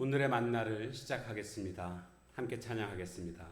오늘의 만나를 시작하겠습니다. 함께 찬양하겠습니다.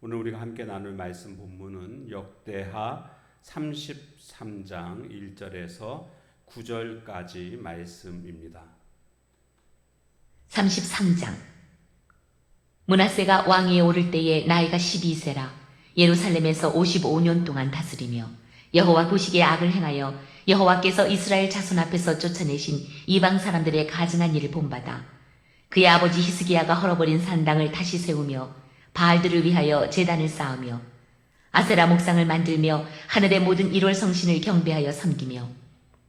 오늘 우리가 함께 나눌 말씀 본문은 역대하 33장 1절에서 9절까지 말씀입니다. 33장. 므낫세가 왕위에 오를 때에 나이가 12세라 예루살렘에서 55년 동안 다스리며 여호와 보시기에 악을 행하여 여호와께서 이스라엘 자손 앞에서 쫓아내신 이방 사람들의 가증한 일을 본받아 그의 아버지 히스기야가 헐어버린 산당을 다시 세우며 바알들을 위하여 제단을 쌓으며 아세라 목상을 만들며 하늘의 모든 1월 성신을 경배하여 섬기며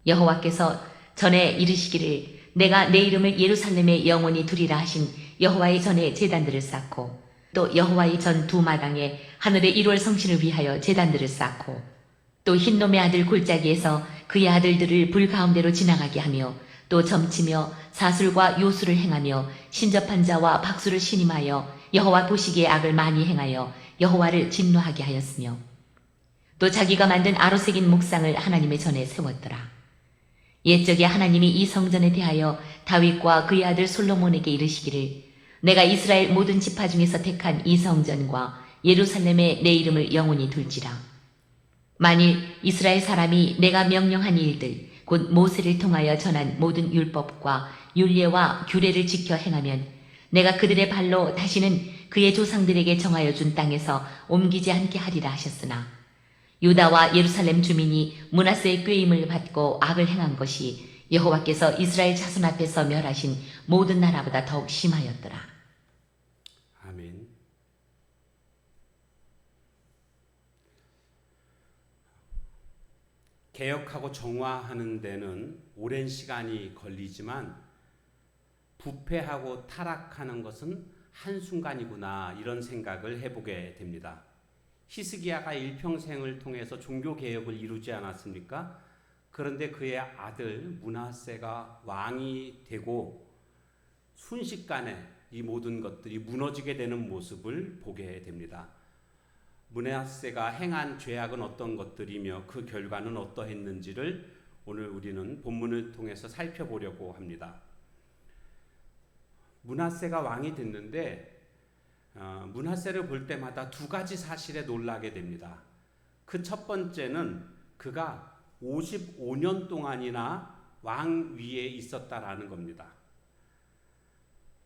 여호와께서 전에 이르시기를 내가 내 이름을 예루살렘에 영원히 두리라 하신 여호와의 전에 제단들을 쌓고 또 여호와의 전 두 마당에 하늘의 1월 성신을 위하여 제단들을 쌓고 또 흰놈의 아들 골짜기에서 그의 아들들을 불 가운데로 지나가게 하며 또 점치며 사술과 요술을 행하며 신접한 자와 박수를 신임하여 여호와 보시기에 악을 많이 행하여 여호와를 진노하게 하였으며 또 자기가 만든 아로새긴 목상을 하나님의 전에 세웠더라. 옛적에 하나님이 이 성전에 대하여 다윗과 그의 아들 솔로몬에게 이르시기를 내가 이스라엘 모든 지파 중에서 택한 이 성전과 예루살렘에 내 이름을 영원히 둘지라. 만일 이스라엘 사람이 내가 명령한 일들 곧 모세를 통하여 전한 모든 율법과 율례와 규례를 지켜 행하면 내가 그들의 발로 다시는 그의 조상들에게 정하여 준 땅에서 옮기지 않게 하리라 하셨으나 유다와 예루살렘 주민이 므낫세의 꾀임을 받고 악을 행한 것이 여호와께서 이스라엘 자손 앞에서 멸하신 모든 나라보다 더욱 심하였더라. 아멘. 개혁하고 정화하는 데는 오랜 시간이 걸리지만 부패하고 타락하는 것은 한순간이구나 이런 생각을 해보게 됩니다. 히스기야가 일평생을 통해서 종교개혁을 이루지 않았습니까? 그런데 그의 아들 므낫세가 왕이 되고 순식간에 이 모든 것들이 무너지게 되는 모습을 보게 됩니다. 므낫세가 행한 죄악은 어떤 것들이며 그 결과는 어떠했는지를 오늘 우리는 본문을 통해서 살펴보려고 합니다. 므낫세가 왕이 됐는데 므낫세를 볼 때마다 두 가지 사실에 놀라게 됩니다. 그 첫 번째는 그가 55년 동안이나 왕 위에 있었다라는 겁니다.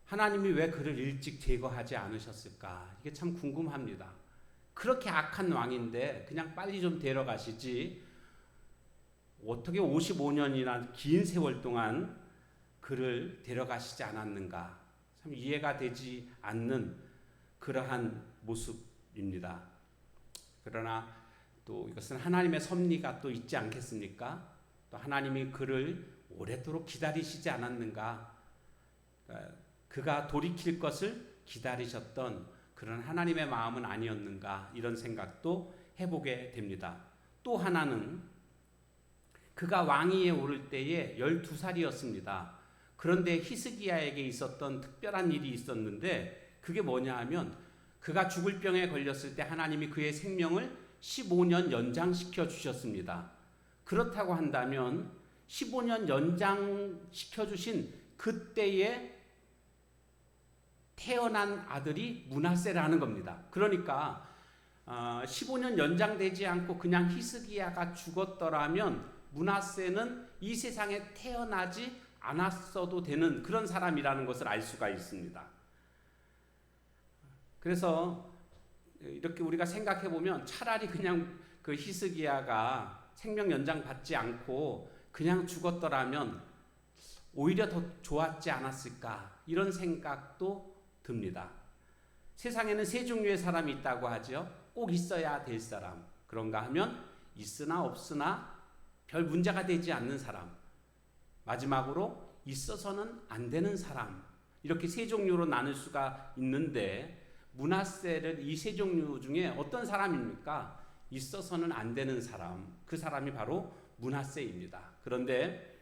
하나님이 왜 그를 일찍 제거하지 않으셨을까? 이게 참 궁금합니다. 그렇게 악한 왕인데 그냥 빨리 좀 데려가시지 어떻게 55년이나 긴 세월 동안 그를 데려가시지 않았는가? 참 이해가 되지 않는 그러한 모습입니다. 그러나 또 이것은 하나님의 섭리가 또 있지 않겠습니까? 또 하나님이 그를 오랫도록 기다리시지 않았는가? 그가 돌이킬 것을 기다리셨던 그런 하나님의 마음은 아니었는가? 이런 생각도 해보게 됩니다. 또 하나는 그가 왕위에 오를 때에 12살이었습니다. 그런데 히스기야에게 있었던 특별한 일이 있었는데 그게 뭐냐 하면 그가 죽을 병에 걸렸을 때 하나님이 그의 생명을 15년 연장시켜 주셨습니다. 그렇다고 한다면 15년 연장시켜 주신 그때에 태어난 아들이 므낫세라는 겁니다. 그러니까 15년 연장되지 않고 그냥 히스기야가 죽었더라면 므낫세는 이 세상에 태어나지 않았어도 되는 그런 사람이라는 것을 알 수가 있습니다. 그래서 이렇게 우리가 생각해 보면 차라리 그냥 그 히스기야가 생명 연장 받지 않고 그냥 죽었더라면 오히려 더 좋았지 않았을까 이런 생각도 듭니다. 세상에는 세 종류의 사람이 있다고 하죠. 꼭 있어야 될 사람, 그런가 하면 있으나 없으나 별 문제가 되지 않는 사람, 마지막으로 있어서는 안 되는 사람, 이렇게 세 종류로 나눌 수가 있는데 므낫세를 이 세 종류 중에 어떤 사람입니까? 있어서는 안 되는 사람, 그 사람이 바로 므낫세입니다. 그런데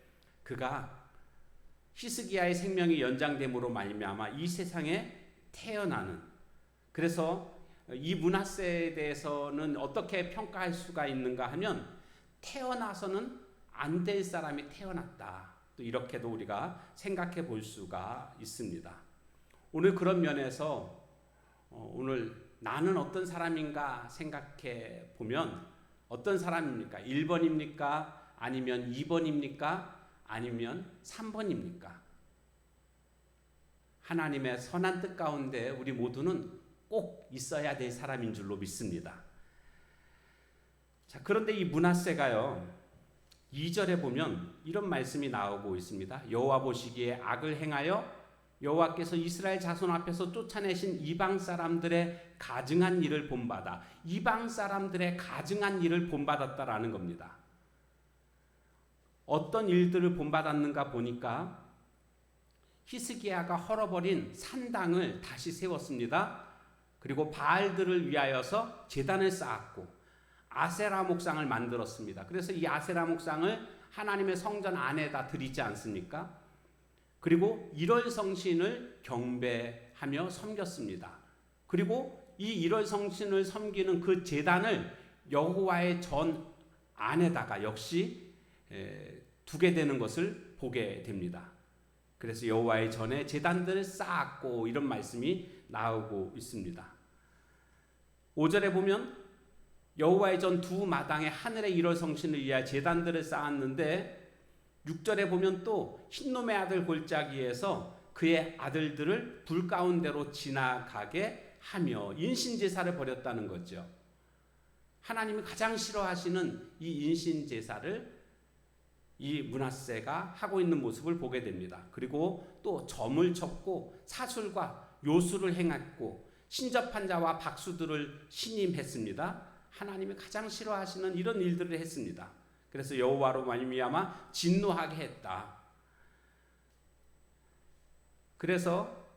그가 히스기야의 생명이 연장됨으로 말미암아 이 세상에 태어나는, 그래서 이 므낫세에 대해서는 어떻게 평가할 수가 있는가 하면 태어나서는 안 될 사람이 태어났다, 또 이렇게도 우리가 생각해 볼 수가 있습니다. 오늘 그런 면에서 오늘 나는 어떤 사람인가 생각해 보면 어떤 사람입니까? 1번입니까? 아니면 2번입니까? 아니면 3번입니까? 하나님의 선한 뜻 가운데 우리 모두는 꼭 있어야 될 사람인 줄로 믿습니다. 자, 그런데 이 므낫세가요, 2절에 보면 이런 말씀이 나오고 있습니다. 여호와 보시기에 악을 행하여 여호와께서 이스라엘 자손 앞에서 쫓아내신 이방 사람들의 가증한 일을 본받아, 이방 사람들의 가증한 일을 본받았다라는 겁니다. 어떤 일들을 본받았는가 보니까 히스기야가 헐어버린 산당을 다시 세웠습니다. 그리고 바알들을 위하여서 제단을 쌓았고 아세라 목상을 만들었습니다. 그래서 이 아세라 목상을 하나님의 성전 안에다 드리지 않습니까? 그리고 일월 성신을 경배하며 섬겼습니다. 그리고 이 일월 성신을 섬기는 그 제단을 여호와의 전 안에다가 역시 두게 되는 것을 보게 됩니다. 그래서 여호와의 전에 제단들을 쌓았고 이런 말씀이 나오고 있습니다. 5절에 보면 여호와의 전 두 마당에 하늘의 일월 성신을 위하여 제단들을 쌓았는데 6절에 보면 또 흰놈의 아들 골짜기에서 그의 아들들을 불 가운데로 지나가게 하며 인신제사를 벌였다는 거죠. 하나님이 가장 싫어하시는 이 인신제사를 이 므낫세가 하고 있는 모습을 보게 됩니다. 그리고 또 점을 쳤고 사술과 요술을 행했고 신접한 자와 박수들을 신임했습니다. 하나님이 가장 싫어하시는 이런 일들을 했습니다. 그래서 여호와로 말미암아 진노하게 했다. 그래서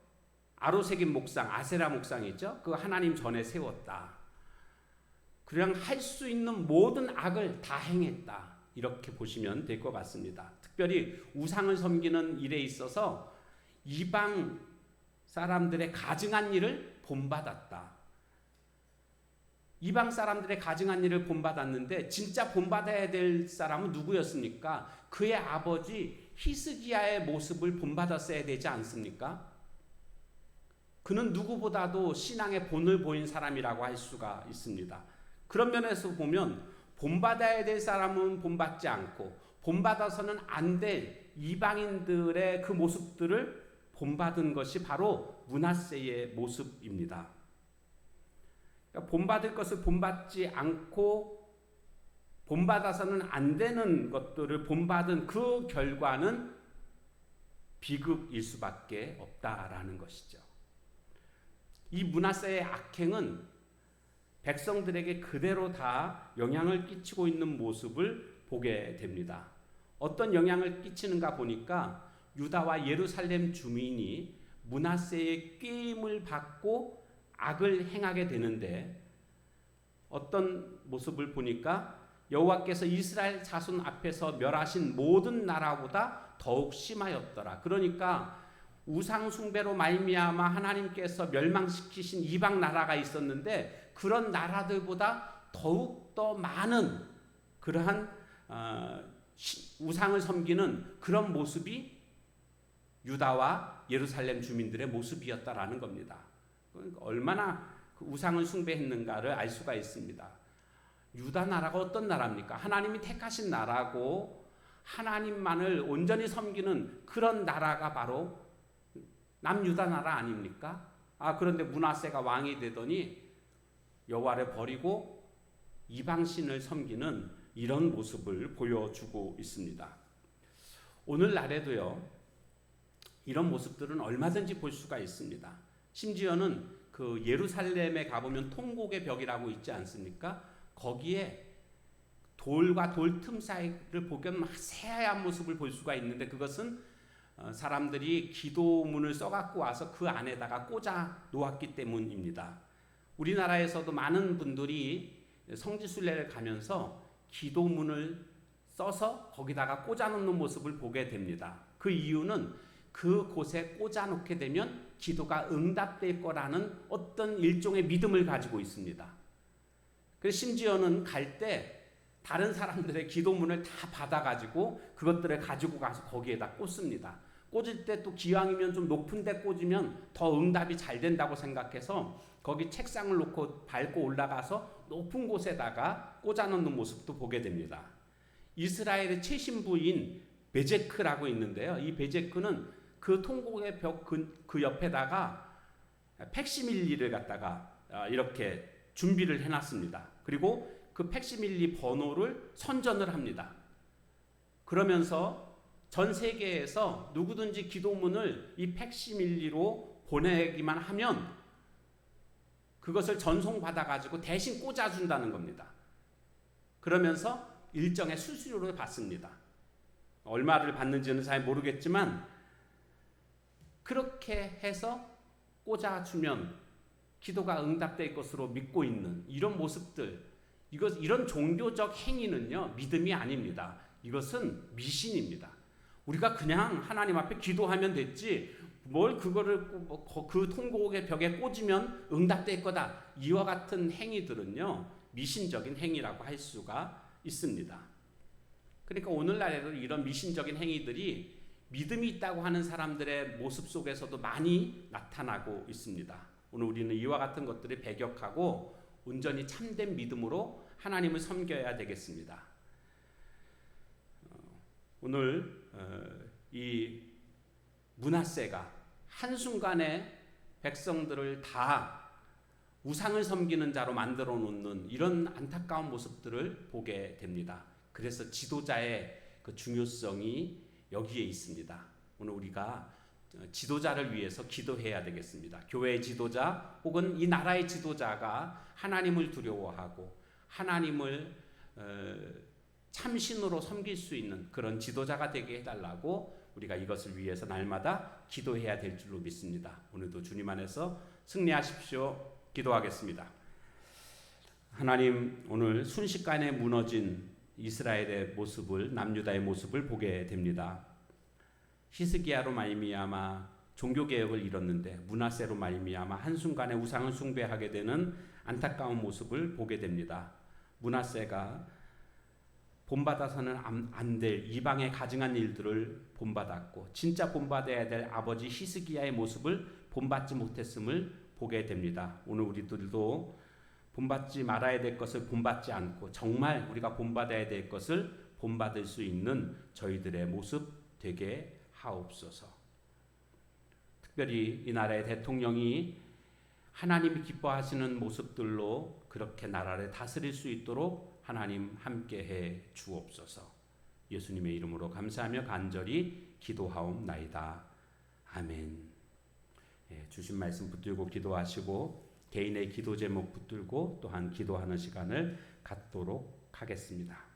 아로새긴 목상, 아세라 목상이 있죠. 그 하나님 전에 세웠다. 그냥 할 수 있는 모든 악을 다 행했다. 이렇게 보시면 될 것 같습니다. 특별히 우상을 섬기는 일에 있어서 이방 사람들의 가증한 일을 본받았다. 이방 사람들의 가증한 일을 본받았는데 진짜 본받아야 될 사람은 누구였습니까? 그의 아버지 히스기야의 모습을 본받았어야 되지 않습니까? 그는 누구보다도 신앙의 본을 보인 사람이라고 할 수가 있습니다. 그런 면에서 보면 본받아야 될 사람은 본받지 않고 본받아서는 안 될 이방인들의 그 모습들을 본받은 것이 바로 므낫세의 모습입니다. 그러니까 본받을 것을 본받지 않고 본받아서는 안 되는 것들을 본받은 그 결과는 비극일 수밖에 없다라는 것이죠. 이 므낫세의 악행은 백성들에게 그대로 다 영향을 끼치고 있는 모습을 보게 됩니다. 어떤 영향을 끼치는가 보니까 유다와 예루살렘 주민이 므낫세의 꾀임을 받고 악을 행하게 되는데, 어떤 모습을 보니까 여호와께서 이스라엘 자손 앞에서 멸하신 모든 나라보다 더욱 심하였더라. 그러니까 우상 숭배로 말미암아 하나님께서 멸망시키신 이방 나라가 있었는데 그런 나라들보다 더욱 더 많은 그러한 우상을 섬기는 그런 모습이 유다와 예루살렘 주민들의 모습이었다라는 겁니다. 그러니까 얼마나 그 우상을 숭배했는가를 알 수가 있습니다. 유다 나라가 어떤 나라입니까? 하나님이 택하신 나라고 하나님만을 온전히 섬기는 그런 나라가 바로 남유다 나라 아닙니까? 그런데 므낫세가 왕이 되더니 여호와를 버리고 이방신을 섬기는 이런 모습을 보여주고 있습니다. 오늘날에도요, 이런 모습들은 얼마든지 볼 수가 있습니다. 심지어는 그 예루살렘에 가보면 통곡의 벽이라고 있지 않습니까? 거기에 돌과 돌 틈 사이를 보면 새하얀 모습을 볼 수가 있는데, 그것은 사람들이 기도문을 써갖고 와서 그 안에다가 꽂아 놓았기 때문입니다. 우리나라에서도 많은 분들이 성지순례를 가면서 기도문을 써서 거기다가 꽂아 놓는 모습을 보게 됩니다. 그 이유는 그곳에 꽂아 놓게 되면 기도가 응답될 거라는 어떤 일종의 믿음을 가지고 있습니다. 그래서 심지어는 갈 때 다른 사람들의 기도문을 다 받아가지고 그것들을 가지고 가서 거기에다 꽂습니다. 꽂을 때 또 기왕이면 좀 높은 데 꽂으면 더 응답이 잘 된다고 생각해서 거기 책상을 놓고 밟고 올라가서 높은 곳에다가 꽂아 놓는 모습도 보게 됩니다. 이스라엘의 최신부인 베제크라고 있는데요. 이 베제크는 그 통곡의 벽 그 옆에다가 팩시밀리를 갖다가 이렇게 준비를 해놨습니다. 그리고 그 팩시밀리 번호를 선전을 합니다. 그러면서 전 세계에서 누구든지 기도문을 이 팩시밀리로 보내기만 하면 그것을 전송받아가지고 대신 꽂아준다는 겁니다. 그러면서 일정의 수수료를 받습니다. 얼마를 받는지는 잘 모르겠지만 그렇게 해서 꽂아주면 기도가 응답될 것으로 믿고 있는 이런 모습들, 이런 종교적 행위는요, 믿음이 아닙니다. 이것은 미신입니다. 우리가 그냥 하나님 앞에 기도하면 됐지 뭘 그거를 그 통곡의 벽에 꽂으면 응답될 거다, 이와 같은 행위들은요 미신적인 행위라고 할 수가 있습니다. 그러니까 오늘날에도 이런 미신적인 행위들이 믿음이 있다고 하는 사람들의 모습 속에서도 많이 나타나고 있습니다. 오늘 우리는 이와 같은 것들을 배격하고 온전히 참된 믿음으로 하나님을 섬겨야 되겠습니다. 오늘 이 므낫세가 한순간에 백성들을 다 우상을 섬기는 자로 만들어 놓는 이런 안타까운 모습들을 보게 됩니다. 그래서 지도자의 그 중요성이 여기에 있습니다. 오늘 우리가 지도자를 위해서 기도해야 되겠습니다. 교회의 지도자 혹은 이 나라의 지도자가 하나님을 두려워하고 하나님을 참신으로 섬길 수 있는 그런 지도자가 되게 해달라고 우리가 이것을 위해서 날마다 기도해야 될 줄로 믿습니다. 오늘도 주님 안에서 승리하십시오. 기도하겠습니다. 하나님, 오늘 순식간에 무너진 이스라엘의 모습을, 남유다의 모습을 보게 됩니다. 히스기야로 말미암아 종교개혁을 이뤘는데 므낫세로 말미암아 한순간에 우상을 숭배하게 되는 안타까운 모습을 보게 됩니다. 므낫세가 본받아서는 안 될 이방에 가증한 일들을 본받았고 진짜 본받아야 될 아버지 히스기야의 모습을 본받지 못했음을 보게 됩니다. 오늘 우리들도 본받지 말아야 될 것을 본받지 않고 정말 우리가 본받아야 될 것을 본받을 수 있는 저희들의 모습 되게 하옵소서. 특별히 이 나라의 대통령이 하나님이 기뻐하시는 모습들로 그렇게 나라를 다스릴 수 있도록 하나님 함께해 주옵소서. 예수님의 이름으로 감사하며 간절히 기도하옵나이다. 아멘. 주신 말씀 붙들고 기도하시고 개인의 기도 제목 붙들고 또한 기도하는 시간을 갖도록 하겠습니다.